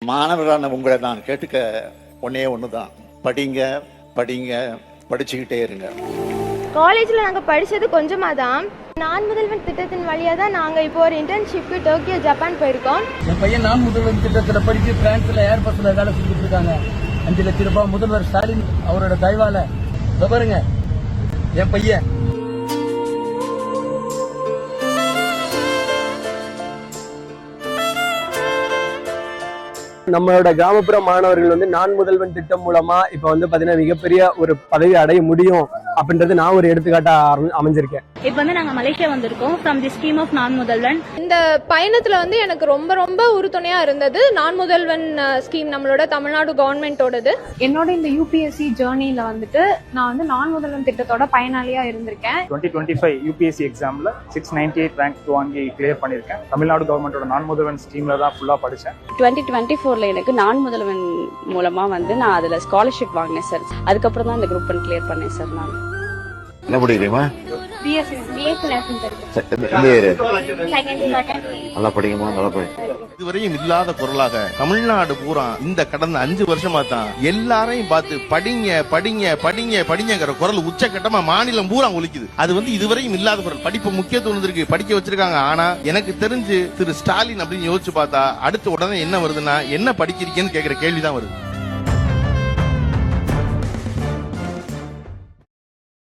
மாணவரான உங்களை நான் கேட்டுக்க ஒன்று தான், படிங்க படிங்க, படிச்சுக்கிட்டே இருங்க. காலேஜில் நாங்கள் படித்தது கொஞ்சமாக தான். நான் முதல்வன் திட்டத்தின் வழியாக தான் நாங்கள் இப்போ ஒரு இன்டர்ன்ஷிப்க்கு டோக்கியோ ஜப்பான் போயிருக்கோம். என் பையன் நான் முதல்வன் திட்டத்தில் படித்து பிரான்ஸில் ஏர்பஸ்ல வேலை செஞ்சுட்டு இருக்காங்க. 5 லட்சம் ரூபாய் முதல்வர் ஸ்டாலின் அவரோட தயவால பாருங்க என் பையன். நம்மளோட கிராமப்புற மாணவர்கள் நான் முதல்வன் திட்டம் மூலமா இப்ப பாத்தீங்கன்னா மிகப்பெரிய ஒரு பதவி அடைய முடியும் அப்படின்றது நான் ஒரு எடுத்துக்காட்டா அமைஞ்சிருக்கேன். இப்ப நாங்க மலேசியா வந்திருக்கோம் ஃப்ரம் தி ஸ்கீம் ஆஃப் நான் முதல்வன். இந்த பயணத்துல எனக்கு ரொம்ப ரொம்ப உறுதுணையா இருந்தது நான் முதல்வன் ஸ்கீம், நம்மளோட தமிழ்நாடு கவர்மெண்டோடது. என்னோட இந்த யூபிஎஸ்சி ஜேர்னில நான் நான் முதல்வன் திட்டத்தோட பயனாளியா இருந்திருக்கேன். 2025 யூபிஎஸ்சி எக்ஸாம்ல 698 ரேங்க் வாங்கி கிளியர் பண்ணிருக்கேன். தமிழ்நாடு கவர்மெண்டோட நான் முதல்வன் ஸ்கீம்ல தான் ஃபுல்லா படிச்சேன். 2024 எனக்கு நான் முதல்வன் மூலமா நான் அதுல ஸ்காலர்ஷிப் வாங்கினேன் சார். அதுக்கப்புறம் தான் இந்த குரூப் 1 கிளியர் பண்ணேன் சார். நான் என்ன படிக்கிறீமா? நல்லா படிக்குமா? நல்லா படி. இதுவரையும் இல்லாத குரலாக தமிழ்நாடு பூரா இந்த கடந்த 5 வருஷமா தான் எல்லாரையும் பார்த்து படிங்க படிங்க படிங்க படிங்கிற குரல் உச்சகட்டமா மாநிலம் பூரா ஒலிக்குது. அது இதுவரையும் இல்லாத குரல். படிப்பு முக்கியத்துவம் இருக்கு, படிக்க வச்சிருக்காங்க. ஆனா எனக்கு தெரிஞ்சு திரு ஸ்டாலின் அப்படின்னு யோசிச்சு பார்த்தா அடுத்த உடனே என்ன வருதுன்னா, என்ன படிக்கிறீங்கன்னு கேட்கிற கேள்விதான் வருது.